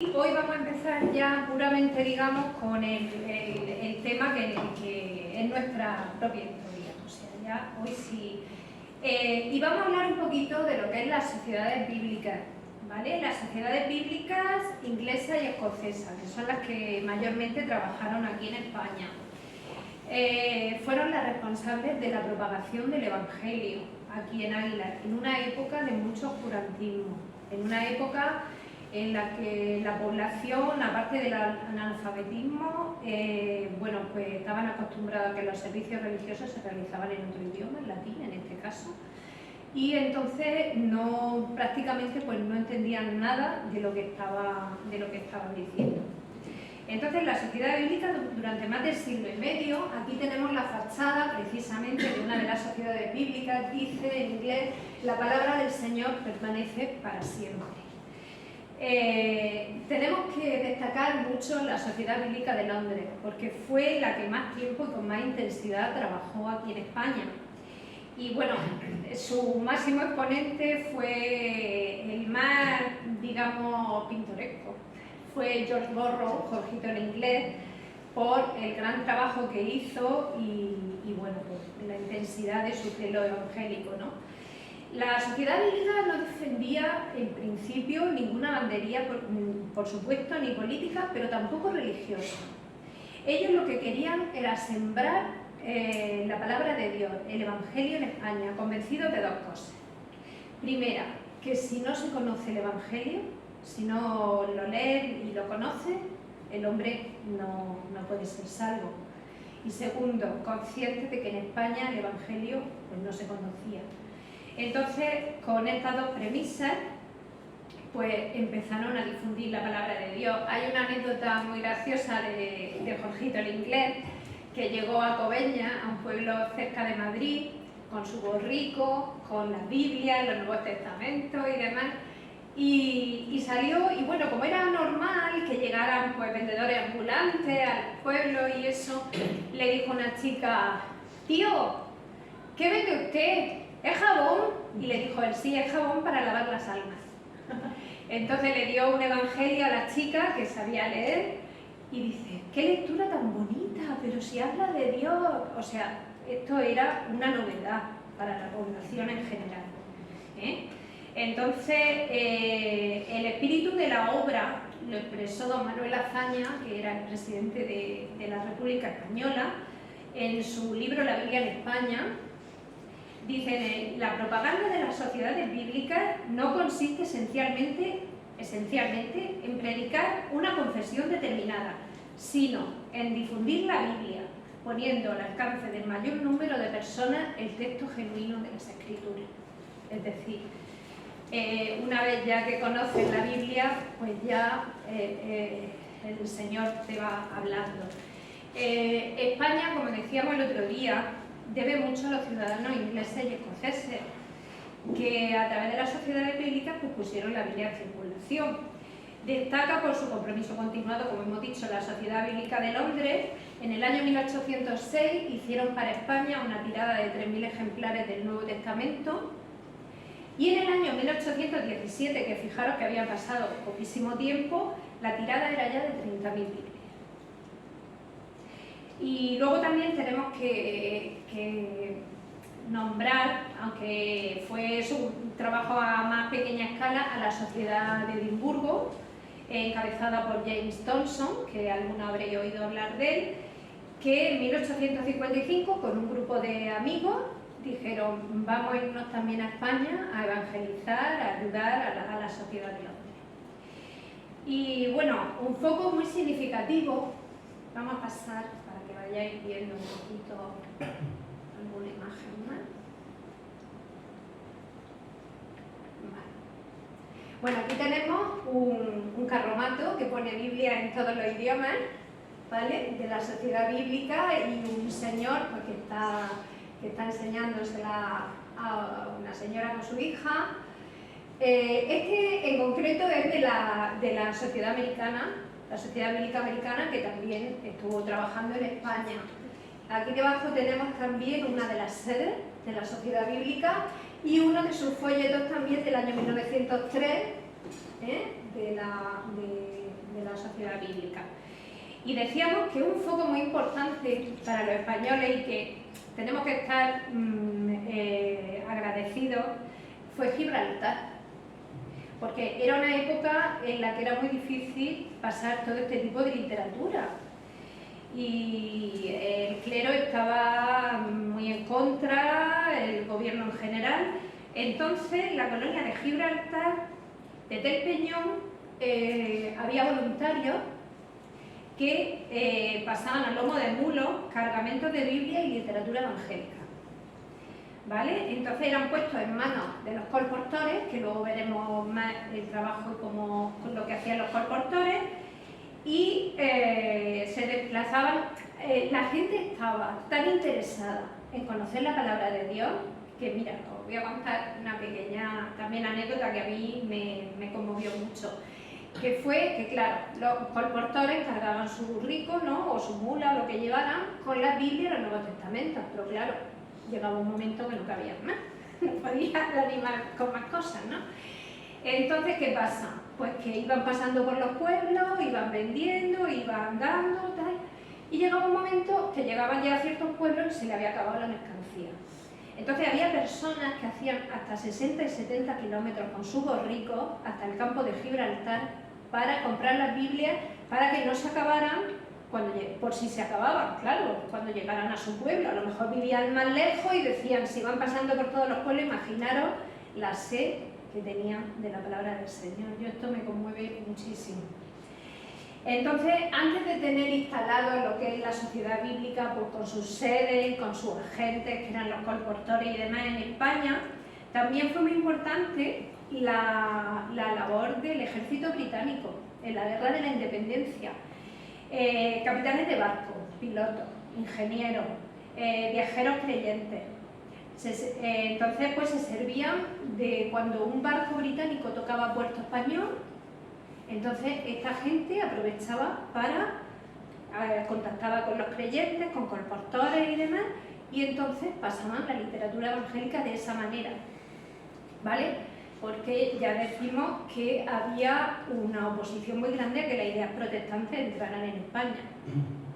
Hoy vamos a empezar ya puramente, digamos, con el tema que es nuestra propia historia. O sea, ya hoy sí. Y vamos a hablar un poquito de lo que es las sociedades bíblicas, ¿vale? Las sociedades bíblicas inglesas y escocesas, que son las que mayormente trabajaron aquí en España. Fueron las responsables de la propagación del Evangelio aquí en Águilar, en una época de mucho oscurantismo, en una época en la que la población, aparte del analfabetismo, bueno, pues estaban acostumbrados a que los servicios religiosos se realizaban en otro idioma, en latín en este caso, y entonces prácticamente pues no entendían nada de lo que estaban diciendo. Entonces, la sociedad bíblica, durante más de siglo y medio, aquí tenemos la fachada precisamente de una de las sociedades bíblicas, dice en inglés: la palabra del Señor permanece para siempre. Tenemos que destacar mucho la Sociedad Bíblica de Londres, porque fue la que más tiempo y con más intensidad trabajó aquí en España. Y bueno, su máximo exponente fue el más, digamos, pintoresco. Fue George Borrow, Jorgito en inglés, por el gran trabajo que hizo y bueno, pues la intensidad de su celo evangélico, ¿no? La sociedad bíblica no defendía en principio ninguna bandería, por supuesto, ni política, pero tampoco religiosa. Ellos lo que querían era sembrar la palabra de Dios, el Evangelio en España, convencidos de dos cosas. Primera, que si no se conoce el Evangelio, si no lo lee y lo conoce, el hombre no puede ser salvo. Y segundo, conscientes de que en España el Evangelio pues, no se conocía. Entonces, con estas dos premisas, pues empezaron a difundir la palabra de Dios. Hay una anécdota muy graciosa de Jorgito el inglés, que llegó a Coveñas, a un pueblo cerca de Madrid, con su borrico, con las Biblias, los Nuevos Testamentos y demás, y salió, y bueno, como era normal que llegaran pues vendedores ambulantes al pueblo y eso, le dijo una chica: tío, ¿qué vende usted? ¿Es jabón? Y le dijo él: sí, es jabón para lavar las almas. Entonces le dio un evangelio a la chica que sabía leer y dice: qué lectura tan bonita, pero si habla de Dios. O sea, esto era una novedad para la población en general, Entonces, el espíritu de la obra lo expresó don Manuel Azaña, que era el presidente de la República Española, en su libro La Biblia en España. Dice: la propaganda de las sociedades bíblicas no consiste esencialmente en predicar una confesión determinada, sino en difundir la Biblia, poniendo al alcance del mayor número de personas el texto genuino de las Escrituras. Es decir, una vez ya que conoces la Biblia, pues ya el Señor te va hablando. España, como decíamos el otro día, debe mucho a los ciudadanos ingleses y escoceses, que a través de las sociedades bíblicas pues, pusieron la Biblia en circulación. Destaca por su compromiso continuado, como hemos dicho, la Sociedad Bíblica de Londres. En el año 1806 hicieron para España una tirada de 3.000 ejemplares del Nuevo Testamento, y en el año 1817, que fijaros que había pasado poquísimo tiempo, la tirada era ya de 30.000 Biblias. Y luego también tenemos que nombrar, aunque fue su trabajo a más pequeña escala, a la Sociedad de Edimburgo, encabezada por James Thompson, que alguna habréis oído hablar de él, que en 1855, con un grupo de amigos, dijeron: vamos a irnos también a España a evangelizar, a ayudar a la sociedad de Londres. Y bueno, un foco muy significativo, vamos a pasar para que vayáis viendo un poquito alguna imagen más. Vale. Bueno, aquí tenemos un carromato que pone Biblia en todos los idiomas, ¿vale?, de la sociedad bíblica, y un señor pues, que está enseñándosela a una señora con su hija. Este en concreto es de la sociedad americana, la Sociedad Bíblica Americana, que también estuvo trabajando en España. Aquí debajo tenemos también una de las sedes de la Sociedad Bíblica y uno de sus folletos también del año 1903, sociedad bíblica. Y decíamos que un foco muy importante para los españoles y que tenemos que estar agradecidos fue Gibraltar, porque era una época en la que era muy difícil pasar todo este tipo de literatura y el clero estaba muy en contra, el gobierno en general. Entonces, la colonia de Gibraltar, desde el Peñón, había voluntarios que pasaban a lomo de mulo cargamentos de Biblia y literatura evangélica. ¿Vale? Entonces eran puestos en manos de los colportores, que luego veremos más el trabajo con lo que hacían los colportores, y se desplazaban. La gente estaba tan interesada en conocer la palabra de Dios que, mira, os voy a contar una pequeña también anécdota que a mí me conmovió mucho, que fue que, claro, los colportores cargaban su burrico, ¿no?, o su mula, o lo que llevaran, con la Biblia y los Nuevos Testamentos, pero claro, llegaba un momento que no cabía más, no podía animar con más cosas, ¿no? Entonces, ¿qué pasa? Pues que iban pasando por los pueblos, iban vendiendo, iban dando, tal, y llegaba un momento que llegaban ya a ciertos pueblos y se le había acabado la mercancía. Entonces había personas que hacían hasta 60 y 70 kilómetros con su borrico hasta el campo de Gibraltar para comprar las Biblias para que no se acabaran, por si se acababan, claro, cuando llegaran a su pueblo. A lo mejor vivían más lejos y decían, si van pasando por todos los pueblos, imaginaros la sed que tenían de la palabra del Señor. Yo esto me conmueve muchísimo. Entonces, antes de tener instalado lo que es la sociedad bíblica, pues con sus sedes, con sus agentes, que eran los colportores y demás en España, también fue muy importante la labor del ejército británico en la guerra de la independencia. Capitanes de barco, pilotos, ingenieros, viajeros creyentes. Entonces, pues se servían de cuando un barco británico tocaba puerto español. Entonces, esta gente aprovechaba para contactaba con los creyentes, con colportores y demás, y entonces pasaban la literatura evangélica de esa manera, ¿vale? Porque ya decimos que había una oposición muy grande a que las ideas protestantes entraran en España.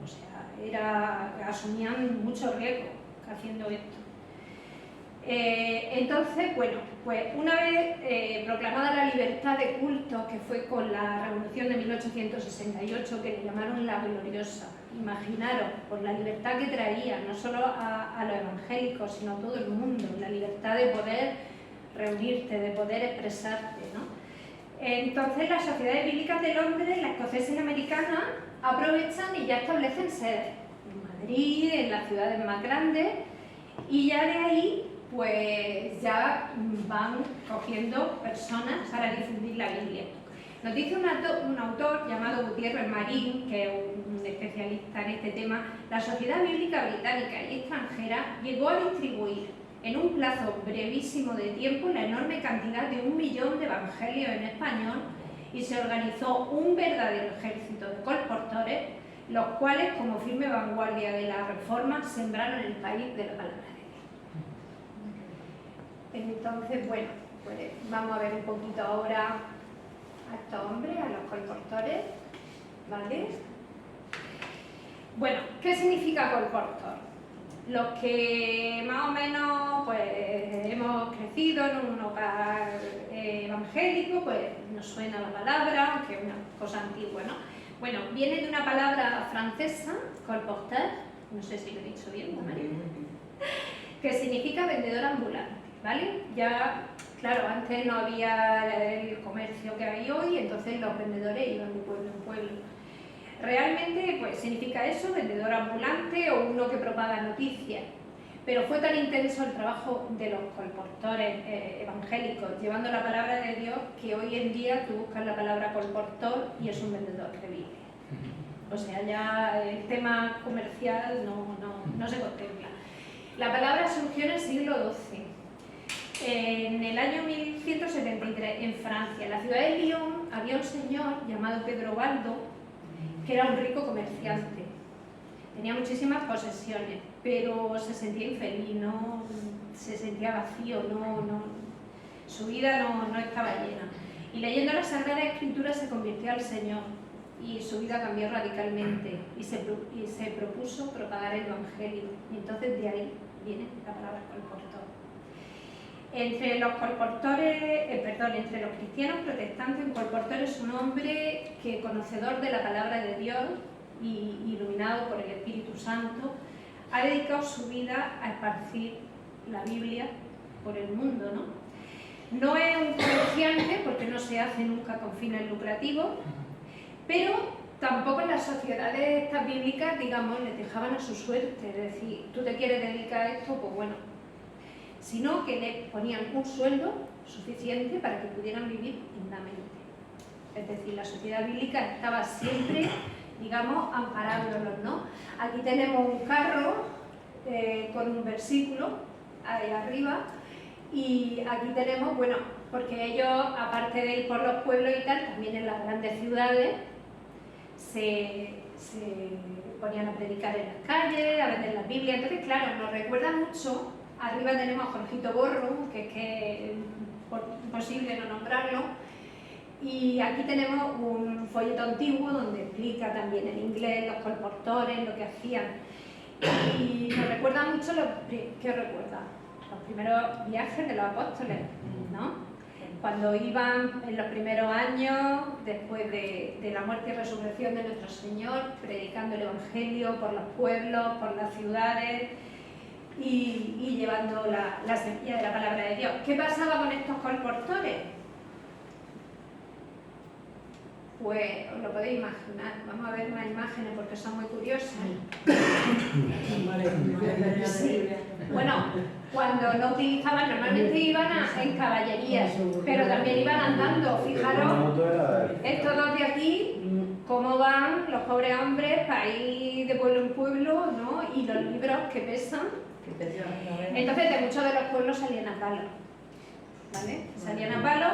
O sea, asumían mucho riesgo haciendo esto. Entonces, bueno, pues una vez proclamada la libertad de culto, que fue con la Revolución de 1868, que le llamaron la Gloriosa, imaginaros, por la libertad que traía, no solo a los evangélicos, sino a todo el mundo, la libertad de poder reunirte, de poder expresarte, ¿no? Entonces las sociedades bíblicas de Londres, la escocesa y la americana, aprovechan y ya establecen sedes en Madrid, en las ciudades más grandes, y ya de ahí pues ya van cogiendo personas para difundir la Biblia. Nos dice un autor llamado Gutiérrez Marín, que es un especialista en este tema, la sociedad bíblica británica y extranjera llegó a distribuir en un plazo brevísimo de tiempo la enorme cantidad de 1 millón de evangelios en español y se organizó un verdadero ejército de colportores, los cuales, como firme vanguardia de la reforma, sembraron el país de la palabra de Dios. Entonces, bueno, pues vamos a ver un poquito ahora a estos hombres, a los colportores, ¿vale? Bueno, ¿qué significa colportor? Los que más o menos pues, hemos crecido en un hogar evangélico, pues nos suena la palabra, aunque es una cosa antigua, ¿no? Bueno, viene de una palabra francesa, colporteur, no sé si lo he dicho bien, ¿no, María? Que significa vendedor ambulante, ¿vale? Ya, claro, antes no había el comercio que hay hoy, entonces los vendedores iban de pueblo en pueblo. Realmente pues significa eso, vendedor ambulante o uno que propaga noticias. Pero fue tan intenso el trabajo de los colportores evangélicos llevando la palabra de Dios que hoy en día tú buscas la palabra colportor y es un vendedor de Biblia. O sea, ya el tema comercial no se contempla. La palabra surgió en el siglo XII. En el año 1173, en Francia, en la ciudad de Lyon, había un señor llamado Pedro Baldo, que era un rico comerciante. Tenía muchísimas posesiones, pero se sentía infeliz, se sentía vacío, su vida no estaba llena. Y leyendo la Sagrada Escritura se convirtió al Señor y su vida cambió radicalmente y se propuso propagar el Evangelio. Y entonces de ahí viene la palabra colportor. Entre los cristianos protestantes, un colportor es un hombre que, conocedor de la palabra de Dios y iluminado por el Espíritu Santo, ha dedicado su vida a esparcir la Biblia por el mundo, ¿no? No es un comerciante porque no se hace nunca con fines lucrativos, pero tampoco en las sociedades estas bíblicas, digamos, les dejaban a su suerte, es decir, tú te quieres dedicar a esto, pues bueno, sino que le ponían un sueldo suficiente para que pudieran vivir dignamente. Es decir, la sociedad bíblica estaba siempre, digamos, amparándolos, ¿no? Aquí tenemos un carro con un versículo ahí arriba, y aquí tenemos, bueno, porque ellos, aparte de ir por los pueblos y tal, también en las grandes ciudades se ponían a predicar en las calles, a vender las Biblias. Entonces, claro, nos recuerda mucho. Arriba tenemos a Jorgito Borro, que es que imposible no nombrarlo, y aquí tenemos un folleto antiguo donde explica también en inglés los colportores, lo que hacían. Y nos recuerda mucho, ¿qué os recuerda? Los primeros viajes de los apóstoles, ¿no? Cuando iban en los primeros años, después de la muerte y resurrección de nuestro Señor, predicando el Evangelio por los pueblos, por las ciudades y llevando la semilla de la palabra de Dios. ¿Qué pasaba con estos colportores? Pues os lo podéis imaginar. Vamos a ver unas imágenes porque son muy curiosas. Sí. Bueno, cuando no utilizaban, normalmente iban en caballerías, pero también iban andando. Fijaros, estos dos de aquí, cómo van los pobres hombres para ir de pueblo en pueblo, ¿no? Y los libros que pesan. Entonces, de muchos de los pueblos salían a palo, ¿vale? Salían a palo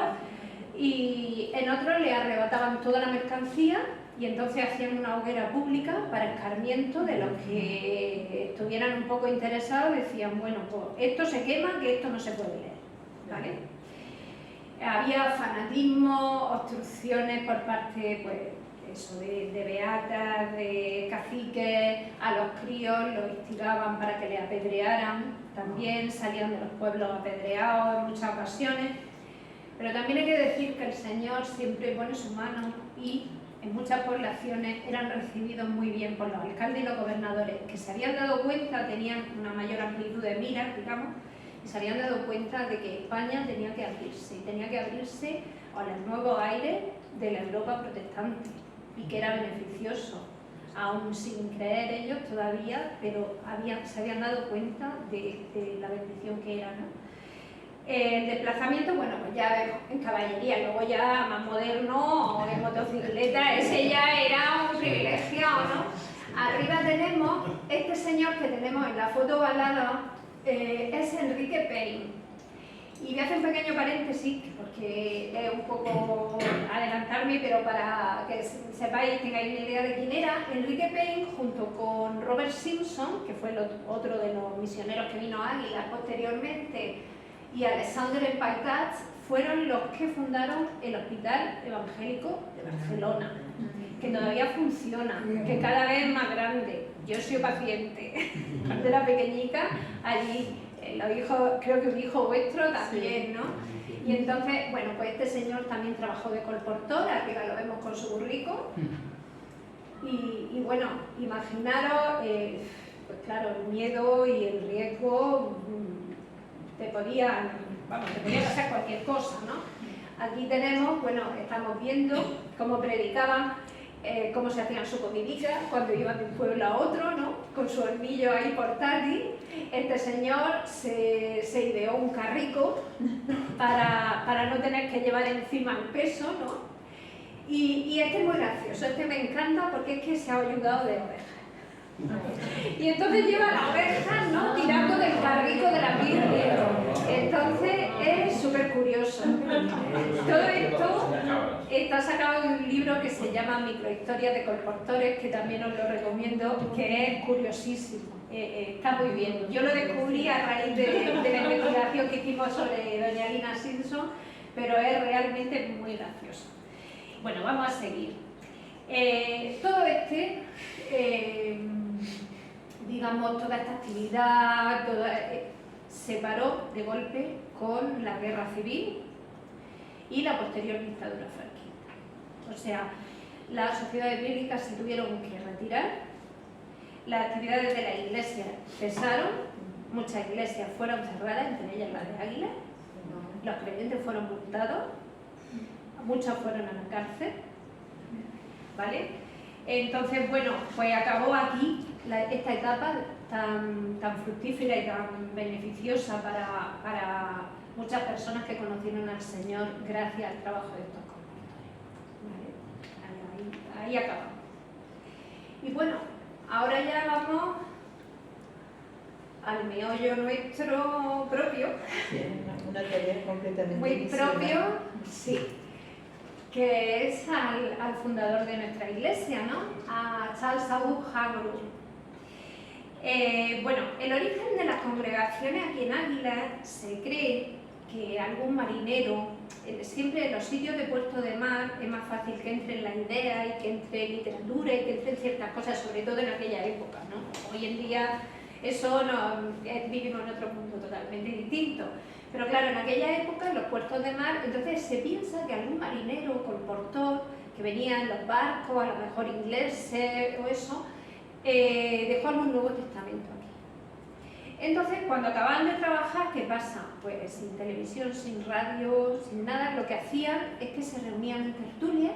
y en otros le arrebataban toda la mercancía y entonces hacían una hoguera pública para escarmiento de los que estuvieran un poco interesados. Decían, bueno, pues esto se quema, que esto no se puede leer, ¿vale? Había fanatismo, obstrucciones por parte, pues, eso, de beatas, de caciques, a los críos los instigaban para que les apedrearan, también salían de los pueblos apedreados en muchas ocasiones, pero también hay que decir que el Señor siempre pone su mano y en muchas poblaciones eran recibidos muy bien por los alcaldes y los gobernadores, que se habían dado cuenta, tenían una mayor amplitud de miras, digamos, y se habían dado cuenta de que España tenía que abrirse a los nuevos aires de la Europa protestante, y que era beneficioso, aún sin creer ellos todavía, pero se habían dado cuenta de la bendición que era, ¿no? El desplazamiento, bueno, pues ya vemos en caballería, luego ya más moderno o en motocicleta, ese ya era un privilegio, ¿no? Arriba tenemos, este señor que tenemos en la foto balada, es Enrique Pein. Y voy a hacer un pequeño paréntesis, porque es un poco adelantarme, pero para que sepáis, tengáis una idea de quién era. Enrique Pein, junto con Robert Simpson, que fue otro de los misioneros que vino a Águila posteriormente, y Alexandre Paitat, fueron los que fundaron el Hospital Evangélico de Barcelona, que todavía funciona, que cada vez es más grande. Yo he sido paciente cuando era pequeñica, allí. Los hijos, creo que un hijo vuestro también, ¿no? Y entonces, bueno, pues este señor también trabajó de colportor, arriba lo vemos con su burrico. Y bueno, imaginaros, pues claro, el miedo y el riesgo, te podía pasar cualquier cosa, ¿no? Aquí tenemos, bueno, estamos viendo cómo predicaban, cómo se hacían su comidita cuando iban de un pueblo a otro, ¿no? Con su hornillo ahí portátil. Este señor se ideó un carrico para no tener que llevar encima el peso, ¿no? Y este es muy gracioso, este me encanta porque es que se ha ayudado de ovejas. Y entonces lleva la oveja, ¿no? Tirando del carrico de la Virgen. Entonces es súper curioso. Todo esto está sacado de un libro que se llama Microhistorias de Colportores, que también os lo recomiendo, que es curiosísimo. Está muy bien. Yo lo descubrí a raíz de la investigación que hicimos sobre doña Lina Simpson, pero es realmente muy gracioso. Bueno, vamos a seguir. Todo digamos, toda esta actividad se paró de golpe con la guerra civil y la posterior dictadura franquista. O sea, las sociedades bíblicas se tuvieron que retirar, las actividades de la iglesia cesaron, muchas iglesias fueron cerradas, entre ellas la de Águila, los creyentes fueron multados, muchos fueron a la cárcel, ¿vale? Entonces, bueno, pues acabó aquí esta etapa tan fructífera y tan beneficiosa para muchas personas que conocieron al Señor gracias al trabajo de estos compositores. ¿Vale? Ahí acabamos. Y bueno, ahora ya vamos al meollo nuestro propio. Sí, una tarea completamente muy misional. propio, sí, que es al fundador de nuestra iglesia, ¿no? A Charles Abu Haglund. Bueno, el origen de las congregaciones aquí en Águila se cree que algún marinero, siempre en los sitios de puerto de mar es más fácil que entre en la idea y que entre literatura y que entre ciertas cosas, sobre todo en aquella época, ¿no? Hoy en día eso vivimos en otro mundo totalmente distinto. Pero claro, en aquella época, en los puertos de mar, entonces se piensa que algún marinero, colportor, que venía en los barcos, a lo mejor ingleses o eso, dejó algún Nuevo Testamento aquí. Entonces, cuando acababan de trabajar, ¿qué pasa? Pues sin televisión, sin radio, sin nada, lo que hacían es que se reunían en tertulia,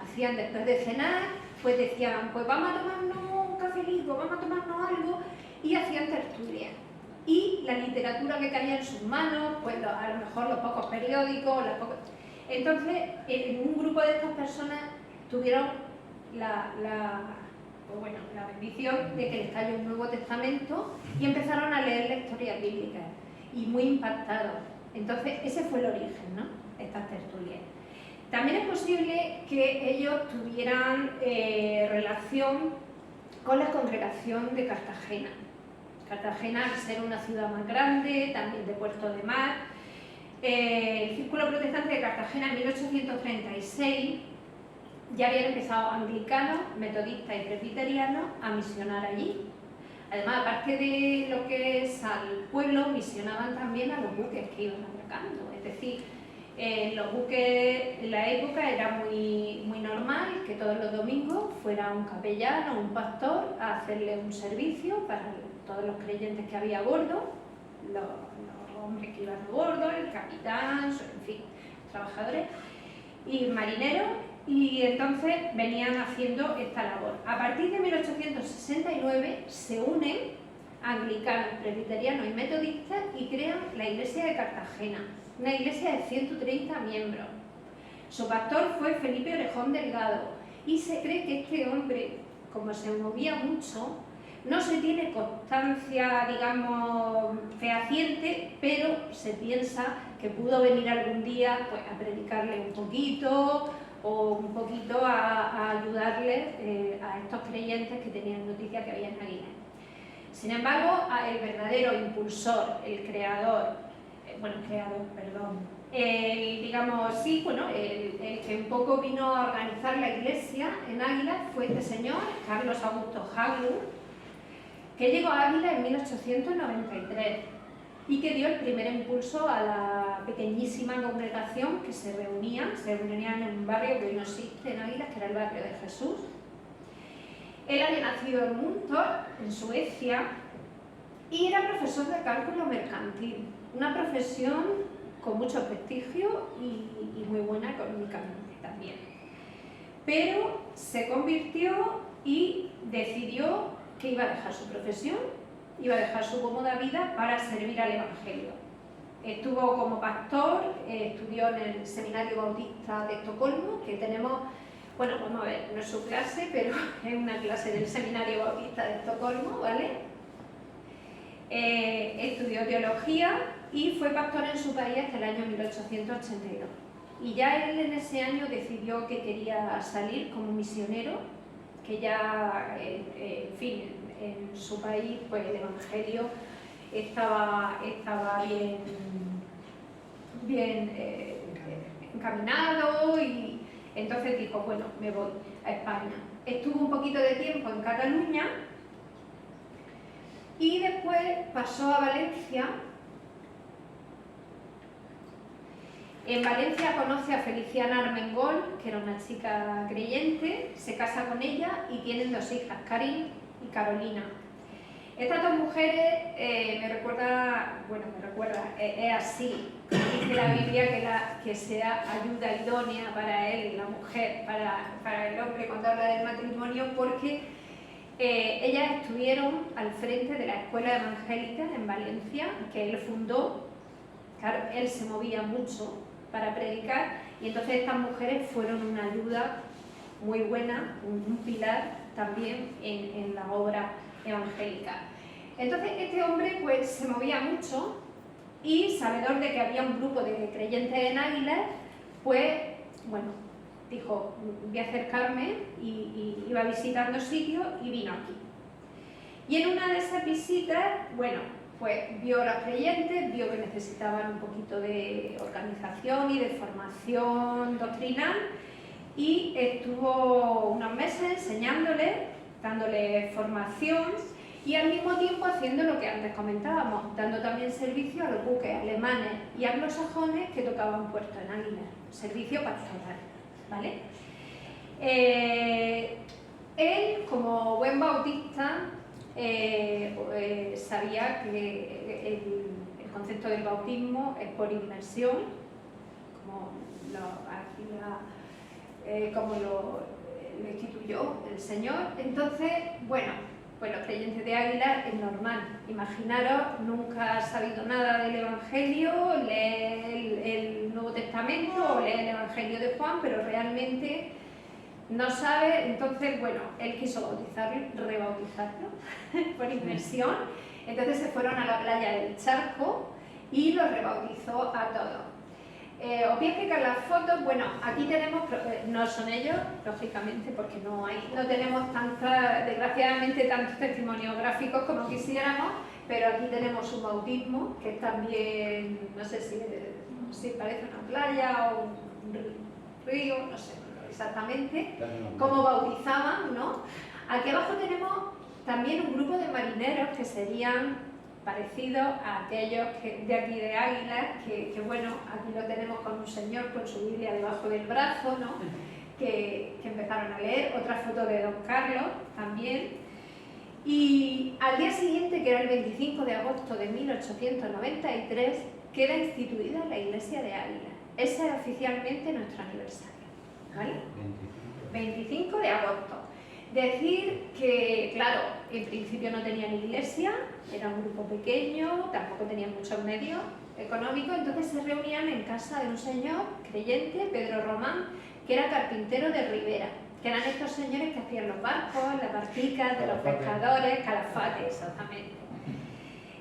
hacían después de cenar, pues decían, pues vamos a tomarnos un cafelito, vamos a tomarnos algo, y hacían tertulia. Y la literatura que caía en sus manos, pues a lo mejor los pocos periódicos, Entonces, en un grupo de estas personas tuvieron la bendición de que les cayó un Nuevo Testamento y empezaron a leer la historia bíblica y muy impactados. Entonces, ese fue el origen, ¿no? Estas tertulias. También es posible que ellos tuvieran relación con la congregación de Cartagena. Cartagena, al ser una ciudad más grande, también de puerto de mar, el Círculo Protestante de Cartagena en 1836 ya habían empezado anglicanos, metodistas y presbiterianos a misionar allí. Además, aparte de lo que es al pueblo, misionaban también a los buques que iban atracando. Es decir, los buques en la época era muy normal que todos los domingos fuera un capellán o un pastor a hacerle un servicio para todos los creyentes que había a bordo, los hombres que iban a bordo, el capitán, en fin, trabajadores y marineros, y entonces venían haciendo esta labor. A partir de 1869 se unen anglicanos, presbiterianos y metodistas y crean la iglesia de Cartagena, una iglesia de 130 miembros. Su pastor fue Felipe Orejón Delgado y se cree que este hombre, como se movía mucho, no se tiene constancia, digamos, fehaciente, pero se piensa que pudo venir algún día pues, a predicarle un poquito o un poquito a ayudarle a estos creyentes que tenían noticia que había en Águila. Sin embargo, el verdadero impulsor, el que un poco vino a organizar la iglesia en Águila fue este señor, Carlos Augusto Haglund, que llegó a Águila en 1893 y que dio el primer impulso a la pequeñísima congregación que se reunían en un barrio que hoy no existe en Águila, que era el barrio de Jesús. Él había nacido en Muntorp, en Suecia, y era profesor de cálculo mercantil, una profesión con mucho prestigio y muy buena económicamente también. Pero se convirtió y decidió que iba a dejar su profesión, iba a dejar su cómoda vida para servir al Evangelio. Estuvo como pastor, estudió en el Seminario Bautista de Estocolmo, que tenemos, bueno, vamos a ver, no es su clase, pero es una clase del Seminario Bautista de Estocolmo, ¿vale? Estudió teología y fue pastor en su país hasta el año 1882. Y ya él en ese año decidió que quería salir como misionero, que ya, en fin, en su país pues el Evangelio estaba bien encaminado y Entonces dijo, bueno, me voy a España. Estuvo un poquito de tiempo en Cataluña y después pasó a Valencia. En Valencia conoce a Feliciana Armengol, que era una chica creyente, se casa con ella y tienen 2 hijas, Karin y Carolina. Estas 2 mujeres me recuerda, es así, como dice la Biblia, que sea ayuda idónea para él, la mujer, para el hombre cuando habla del matrimonio, porque ellas estuvieron al frente de la escuela evangélica en Valencia, que él fundó. Claro, él se movía mucho para predicar y entonces estas mujeres fueron una ayuda muy buena, un pilar también en la obra evangélica. Entonces este hombre pues se movía mucho y sabedor de que había un grupo de creyentes en Águilas, pues bueno, dijo, voy a acercarme y iba visitando sitios y vino aquí. Y en una de esas visitas, bueno, pues vio a los creyentes, vio que necesitaban un poquito de organización y de formación doctrinal y estuvo unos meses enseñándoles, dándoles formación y al mismo tiempo haciendo lo que antes comentábamos, dando también servicio a los buques alemanes y anglosajones que tocaban puerto en Águilas, servicio pastoral, ¿vale? Él, como buen bautista, sabía que el concepto del bautismo es por inmersión, como lo instituyó el Señor. Entonces, bueno, pues los creyentes de Águilas es normal. Imaginaros, nunca has sabido nada del Evangelio, lee el Nuevo Testamento o lee el Evangelio de Juan, pero realmente no sabe. Entonces, bueno, él quiso bautizarlo, rebautizarlo por inmersión. Entonces se fueron a la playa del Charco y los rebautizó a todos. Os voy a explicar las fotos. Bueno, aquí tenemos, no son ellos, lógicamente, porque no tenemos desgraciadamente tantos testimonios gráficos como quisiéramos, pero aquí tenemos un bautismo, que es también, no sé si parece una playa o un río, no sé exactamente, cómo bautizaban, ¿no? Aquí abajo tenemos también un grupo de marineros que serían parecidos a aquellos de aquí de Águilas, que bueno, aquí lo tenemos con un señor con su Biblia debajo del brazo, ¿no? Que empezaron a leer. Otra foto de Don Carlos también. Y al día siguiente, que era el 25 de agosto de 1893, queda instituida la Iglesia de Águilas. Ese es oficialmente nuestro aniversario, ¿vale? 25 de agosto. Decir que, claro, en principio no tenían iglesia, era un grupo pequeño, tampoco tenían muchos medios económicos, entonces se reunían en casa de un señor creyente, Pedro Román, que era carpintero de Ribera, que eran estos señores que hacían los barcos, las barquicas de los pescadores, calafates, exactamente.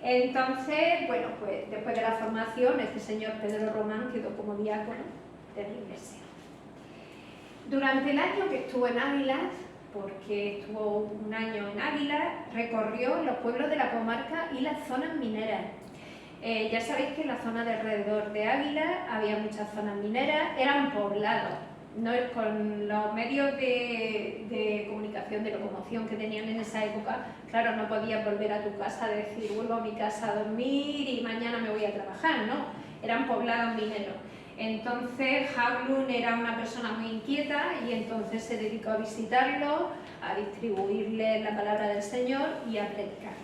Entonces, bueno, pues después de la formación, este señor Pedro Román quedó como diácono de la iglesia. Durante el año que estuvo en Águilas, porque estuvo un año en Águilas, recorrió los pueblos de la comarca y las zonas mineras. Ya sabéis que en la zona de alrededor de Águilas había muchas zonas mineras, eran poblados, ¿no? Con los medios de comunicación, de locomoción que tenían en esa época, claro, no podías volver a tu casa a decir, vuelvo a mi casa a dormir y mañana me voy a trabajar, ¿no? Eran poblados mineros. Entonces Haglund era una persona muy inquieta y entonces se dedicó a visitarlo, a distribuirle la palabra del Señor y a predicar.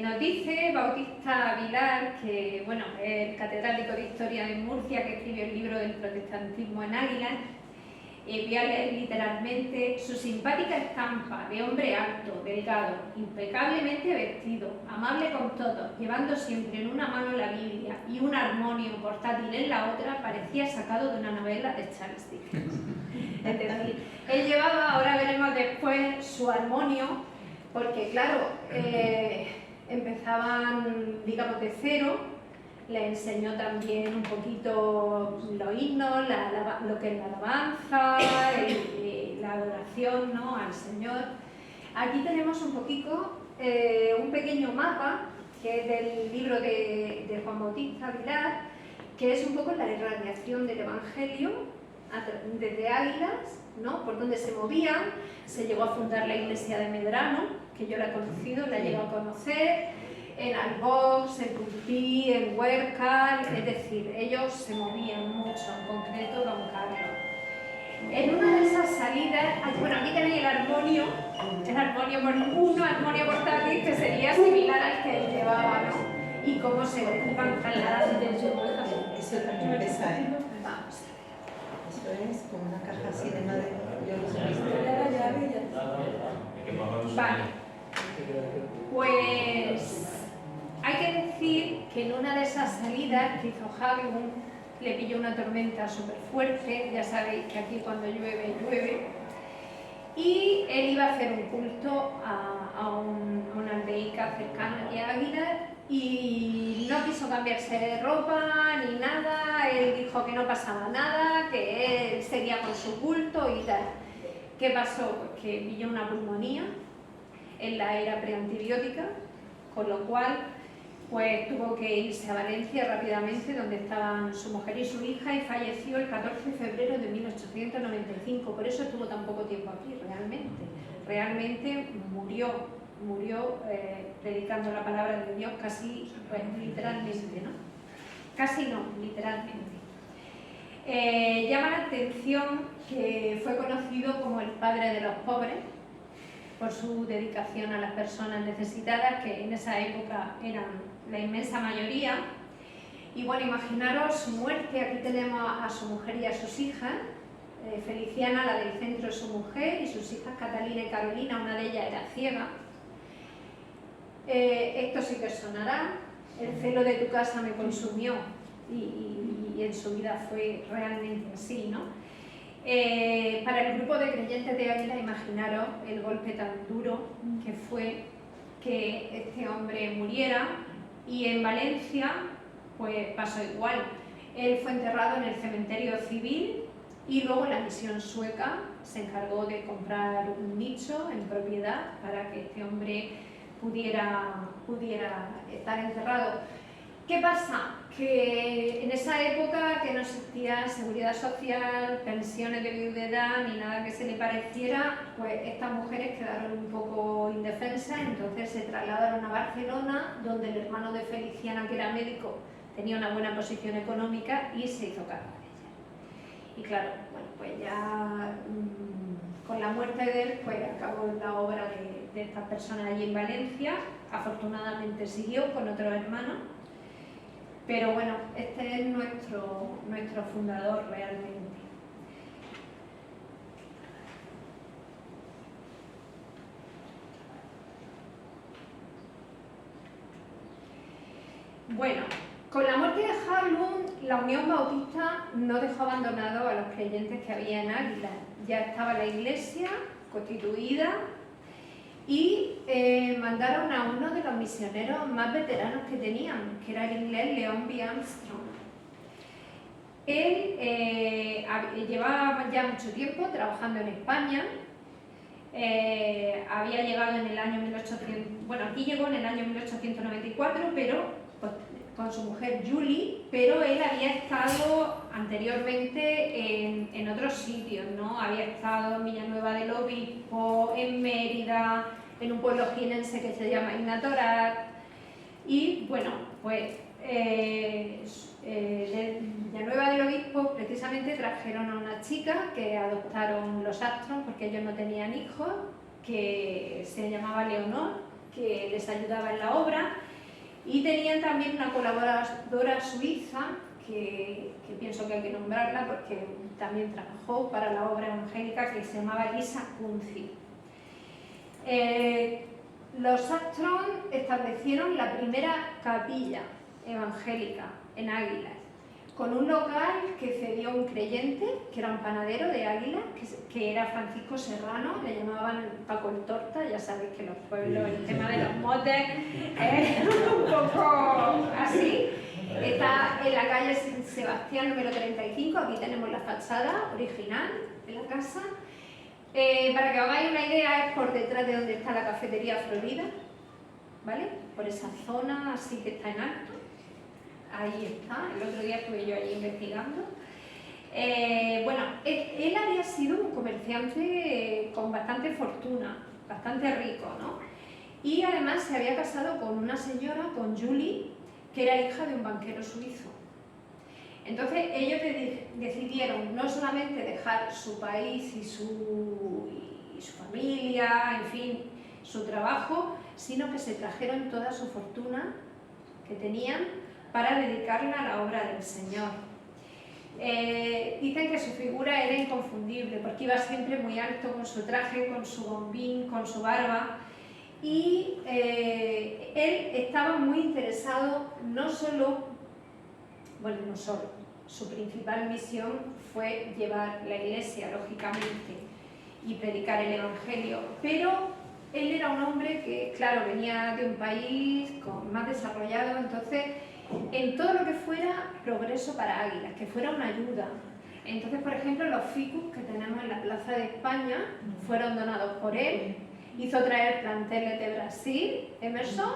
Nos dice Bautista Vilar, que bueno, es el catedrático de Historia de Murcia, que escribió el libro del protestantismo en Águilas. Voy a leer literalmente: su simpática estampa de hombre alto, delgado, impecablemente vestido, amable con todos, llevando siempre en una mano la Biblia y un armonio portátil en la otra, parecía sacado de una novela de Charles Dickens. Es decir, él llevaba, ahora veremos después, su armonio, porque claro, empezaban, digamos, de cero. Le enseñó también un poquito los himnos, lo que es la alabanza, la adoración, ¿no?, al Señor. Aquí tenemos un poquito, un pequeño mapa, que es del libro de Juan Bautista Vilar, que es un poco la irradiación del Evangelio desde Águilas, ¿no? Por donde se movían. Se llegó a fundar la iglesia de Medrano, que yo la he conocido, la he llegado a conocer, en Albós, en Pulpí, en Huércal, es decir, ellos se movían mucho, en concreto don Carlos. En una de esas salidas, bueno, aquí tenéis el armonio portátil, que sería similar al que él llevaba, ¿no? Y cómo se iban trasladando de su vuelta. Eso también pesa, ¿eh? Vamos. Eso es como una caja así de madera. Yo los he visto. Vale. Pues hay que decir que en una de esas salidas que hizo Haglund, le pilló una tormenta súper fuerte, ya sabéis que aquí cuando llueve, llueve, y él iba a hacer un culto a una aldeica cercana aquí a Águilas y no quiso cambiarse de ropa ni nada, él dijo que no pasaba nada, que él seguía con su culto y tal. ¿Qué pasó? Pues que pilló una pulmonía en la era preantibiótica, con lo cual pues tuvo que irse a Valencia rápidamente, donde estaban su mujer y su hija, y falleció el 14 de febrero de 1895. Por eso estuvo tan poco tiempo aquí, realmente. Realmente murió predicando la palabra de Dios casi, pues, literalmente, ¿no? Casi no, literalmente. Llama la atención que fue conocido como el padre de los pobres, por su dedicación a las personas necesitadas, que en esa época eran la inmensa mayoría. Y bueno, imaginaros su muerte. Aquí tenemos a su mujer y a sus hijas. Feliciana, la del centro, es su mujer, y sus hijas Catalina y Carolina, una de ellas era ciega. Esto sí que sonará: el celo de tu casa me consumió, y en su vida fue realmente así, ¿no? Para el grupo de creyentes de Águila, imaginaros el golpe tan duro que fue que este hombre muriera. Y en Valencia pues pasó igual. Él fue enterrado en el cementerio civil y luego la misión sueca se encargó de comprar un nicho en propiedad para que este hombre pudiera estar enterrado. ¿Qué pasa? Que en esa época, que no existía seguridad social, pensiones de viudedad ni nada que se le pareciera, pues estas mujeres quedaron un poco indefensas, entonces se trasladaron a Barcelona, donde el hermano de Feliciana, que era médico, tenía una buena posición económica y se hizo cargo de ella. Y claro, bueno, pues ya con la muerte de él, pues acabó la obra de estas personas allí en Valencia. Afortunadamente siguió con otros hermanos. Pero bueno, este es nuestro fundador realmente. Bueno, con la muerte de Haglund, la Unión Bautista no dejó abandonados a los creyentes que había en Águilas. Ya estaba la iglesia constituida y mandaron a uno de los misioneros más veteranos que tenían, que era el inglés Leon B. Armstrong. Él llevaba ya mucho tiempo trabajando en España. Había llegado en el año 1800, bueno, aquí llegó en el año 1894, pero pues, con su mujer Julie, pero él había estado anteriormente en otros sitios, ¿no? Había estado en Villanueva del Obispo, en Mérida, en un pueblo jienense que se llama Ignatorat, y bueno, pues de Villanueva del Obispo precisamente trajeron a una chica que adoptaron los Armstrong, porque ellos no tenían hijos, que se llamaba Leonor, que les ayudaba en la obra. Y tenían también una colaboradora suiza, que pienso que hay que nombrarla porque también trabajó para la obra evangélica, que se llamaba Lisa Kunzi. Los Armstrong establecieron la primera capilla evangélica en Águilas, con un local que cedió un creyente, que era un panadero de Águilas, que era Francisco Serrano, le llamaban Paco el Torta. Ya sabéis que los pueblos, el tema de los motes es un poco así. Está en la calle San Sebastián número 35, aquí tenemos la fachada original de la casa. Para que os hagáis una idea, es por detrás de donde está la cafetería Florida, ¿vale? Por esa zona así que está en alto. Ahí está, el otro día estuve yo allí investigando. Bueno, él había sido un comerciante con bastante fortuna, bastante rico, ¿no? Y además se había casado con una señora, con Julie, que era hija de un banquero suizo. Entonces ellos decidieron no solamente dejar su país y su familia, en fin, su trabajo, sino que se trajeron toda su fortuna que tenían para dedicarla a la obra del Señor. Dicen que su figura era inconfundible porque iba siempre muy alto con su traje, con su bombín, con su barba, y él estaba muy interesado no solo, su principal misión fue llevar la iglesia, lógicamente, y predicar el evangelio, pero él era un hombre que, claro, venía de un país más desarrollado, entonces en todo lo que fuera progreso para Águilas, que fuera una ayuda. Entonces, por ejemplo, los ficus que tenemos en la Plaza de España fueron donados por él. Hizo traer planteles de Brasil, Emerson,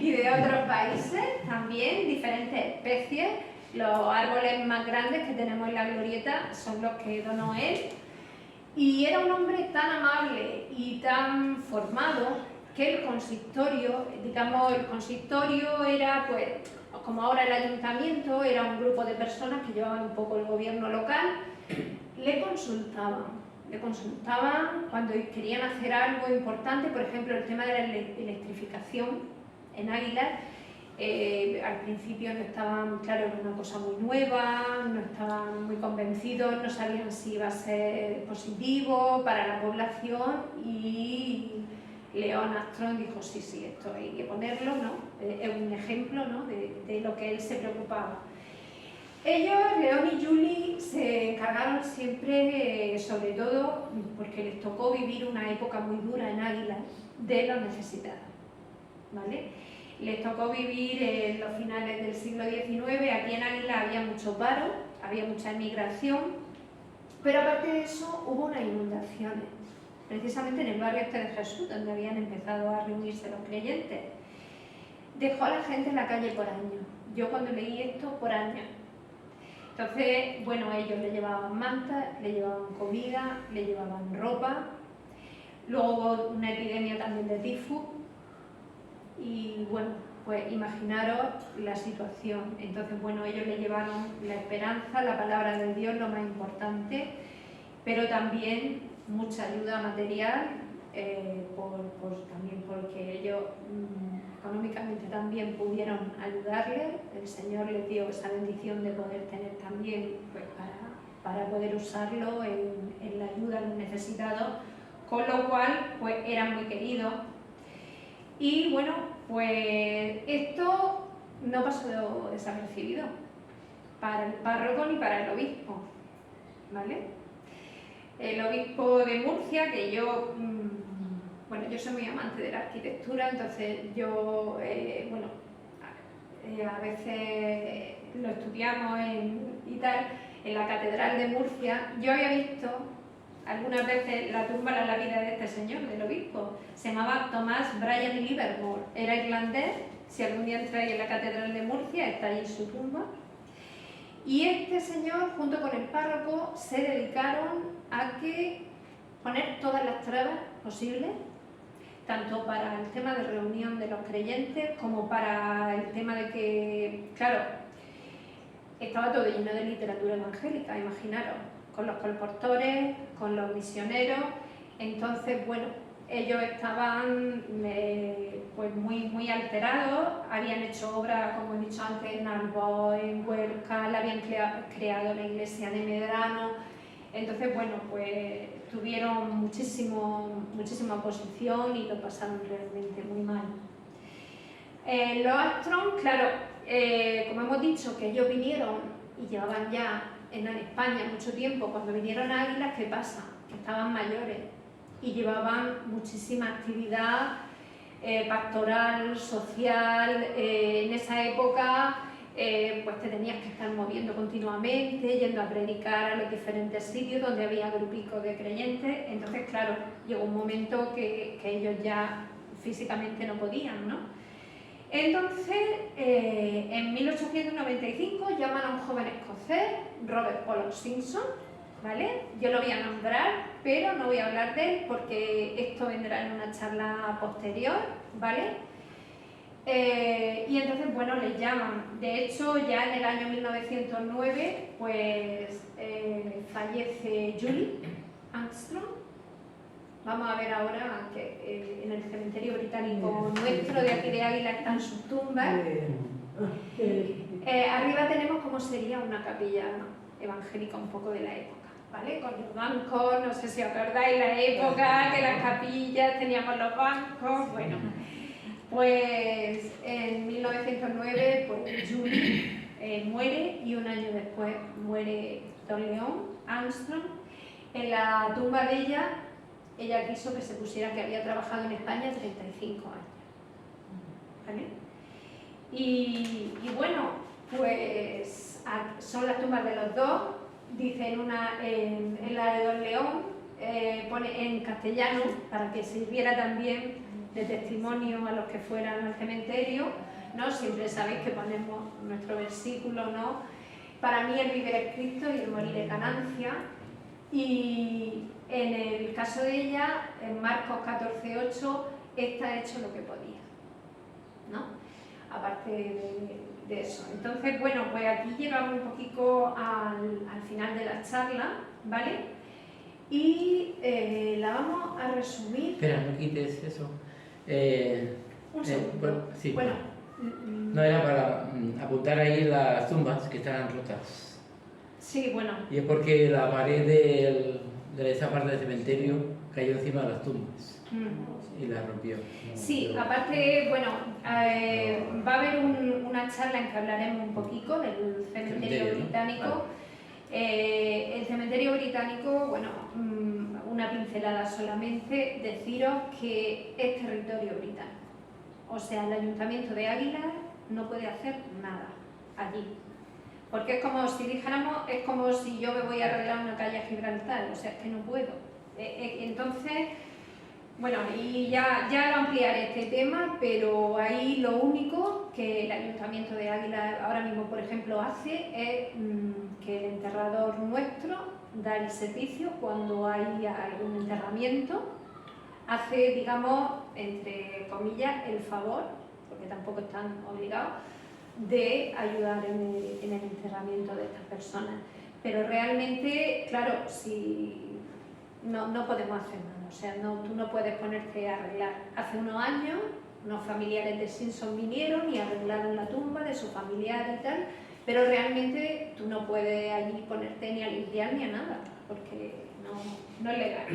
y de otros países también, diferentes especies. Los árboles más grandes que tenemos en la glorieta son los que donó él. Y era un hombre tan amable y tan formado que el consistorio, digamos, el consistorio era, pues, como ahora el ayuntamiento, era un grupo de personas que llevaban un poco el gobierno local, le consultaban cuando querían hacer algo importante, por ejemplo, el tema de la electrificación en Águilas. Al principio no estaban, claro, era una cosa muy nueva, no estaban muy convencidos, no sabían si iba a ser positivo para la población, y León Armstrong dijo, sí, esto hay que ponerlo, ¿no? Es un ejemplo, ¿no?, de lo que él se preocupaba. Ellos, León y Julie, se encargaron siempre, sobre todo, porque les tocó vivir una época muy dura en Águilas, de los necesitados, ¿vale? Les tocó vivir en los finales del siglo XIX, aquí en Águilas había mucho paro, había mucha emigración, pero aparte de eso hubo unas inundaciones, precisamente en el barrio este de Jesús, donde habían empezado a reunirse los creyentes. Dejó a la gente en la calle por años. Yo cuando leí esto, por años. Entonces, bueno, ellos le llevaban mantas, le llevaban comida, le llevaban ropa. Luego hubo una epidemia también de tifus. Y bueno, pues imaginaros la situación. Entonces, bueno, ellos le llevaron la esperanza, la palabra de Dios, lo más importante, pero también mucha ayuda material, también porque ellos económicamente también pudieron ayudarle. El Señor les dio esa bendición de poder tener también, pues, para poder usarlo en la ayuda a los necesitados, con lo cual pues eran muy queridos. Y bueno, pues esto no pasó desapercibido para el párroco ni para el obispo, ¿vale? El obispo de Murcia, que yo, bueno, yo soy muy amante de la arquitectura, entonces yo, a veces lo estudiamos y tal, en la Catedral de Murcia. Yo había visto algunas veces la tumba, la lápida de este señor, del obispo. Se llamaba Thomas Bryan Livermore, era irlandés. Si algún día entráis en la Catedral de Murcia, está allí su tumba. Y este señor, junto con el párroco, se dedicaron a poner todas las trabas posibles, tanto para el tema de reunión de los creyentes como para el tema de que, claro, estaba todo lleno de literatura evangélica, imaginaros, con los colportores, con los misioneros. Entonces, bueno, ellos estaban pues muy alterados, habían hecho obras, como he dicho antes, en Arbois, en Huerca, la habían creado la iglesia de Medrano. Entonces, bueno, pues tuvieron muchísima oposición y lo pasaron realmente muy mal. Los Armstrong, claro, como hemos dicho, que ellos vinieron y llevaban ya en España mucho tiempo. Cuando vinieron a Águilas, ¿qué pasa? Que estaban mayores y llevaban muchísima actividad pastoral, social. En esa época pues te tenías que estar moviendo continuamente, yendo a predicar a los diferentes sitios donde había grupicos de creyentes. Entonces, claro, llegó un momento que ellos ya físicamente no podían, ¿no? Entonces, en 1895 llaman a un joven escocés, Robert Pollock Simpson, ¿vale? Yo lo voy a nombrar, pero no voy a hablar de él porque esto vendrá en una charla posterior, ¿vale? Y entonces, bueno, le llaman. De hecho, ya en el año 1909, pues fallece Julie Armstrong. Vamos a ver ahora que en el cementerio británico nuestro de aquí de Águila están sus tumbas. Arriba tenemos cómo sería una capilla evangélica un poco de la época, ¿vale? Con los bancos, no sé si os acordáis la época, que las capillas teníamos los bancos, bueno. Pues en 1909 pues Julie muere y un año después muere Don León Armstrong. En la tumba de ella quiso que se pusiera que había trabajado en España 35 años. ¿Vale? Y bueno, pues son las tumbas de los dos. Dice en la de Don León, pone en castellano para que sirviera también de testimonio a los que fueran al cementerio, ¿no? Siempre sabéis que ponemos nuestro versículo, ¿no? Para mí el vivir es Cristo y el morir es ganancia. Y en el caso de ella, en Marcos 14:8, esta ha hecho lo que podía, ¿no? Aparte de eso. Entonces, bueno, pues aquí llegamos un poquito al final de la charla, ¿vale? Y la vamos a resumir. Espera, no quites eso. Un segundo. Bueno, sí. Bueno, No era para apuntar ahí las tumbas que estaban rotas. sí, bueno. Y es porque la pared de esa parte del cementerio cayó encima de las tumbas y la rompió. Sí, aparte, bueno, va a haber una charla en que hablaremos un poquito del cementerio británico. ¿No? El cementerio británico, bueno, una pincelada solamente, deciros que es territorio británico. O sea, el Ayuntamiento de Águila no puede hacer nada allí. Porque es como si dijéramos, es como si yo me voy a arreglar una calle a Gibraltar, o sea, es que no puedo. Entonces, bueno, y ya lo ampliaré este tema, pero ahí lo único que el Ayuntamiento de Águila ahora mismo, por ejemplo, hace es que el enterrador nuestro da el servicio cuando hay algún enterramiento, hace, digamos, entre comillas, el favor, porque tampoco están obligados, de ayudar en el enterramiento de estas personas. Pero realmente, claro, si no podemos hacer nada, o sea, tú no puedes ponerte a arreglar. Hace unos años, unos familiares de Simpson vinieron y arreglaron la tumba de su familiar y tal, pero realmente tú no puedes allí ponerte ni a limpiar ni a nada, porque no es legal.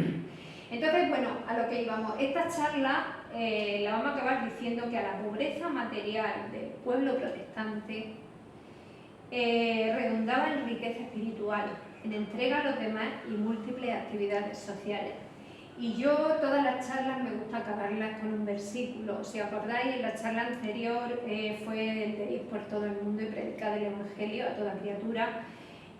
Entonces, bueno, a lo que íbamos, esta charla la vamos a acabar diciendo que a la pobreza material del pueblo protestante redundaba en riqueza espiritual, en entrega a los demás y múltiples actividades sociales. Y yo todas las charlas me gusta acabarlas con un versículo. Si os acordáis, en la charla anterior fue el de ir por todo el mundo y predicar el Evangelio a toda criatura.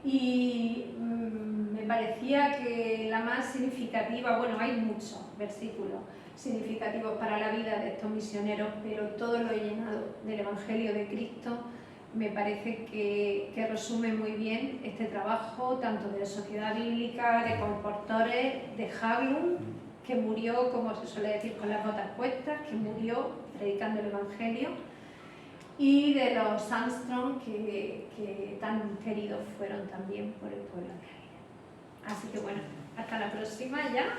Y me parecía que la más significativa, bueno, hay muchos versículos significativos para la vida de estos misioneros, pero todo lo he llenado del Evangelio de Cristo. Me parece que resume muy bien este trabajo, tanto de la Sociedad Bíblica, de Comportores, de Haglund, que murió, como se suele decir, con las botas puestas, que murió predicando el Evangelio, y de los Armstrong, que tan queridos fueron también por el pueblo de Águila. Así que bueno, hasta la próxima ya.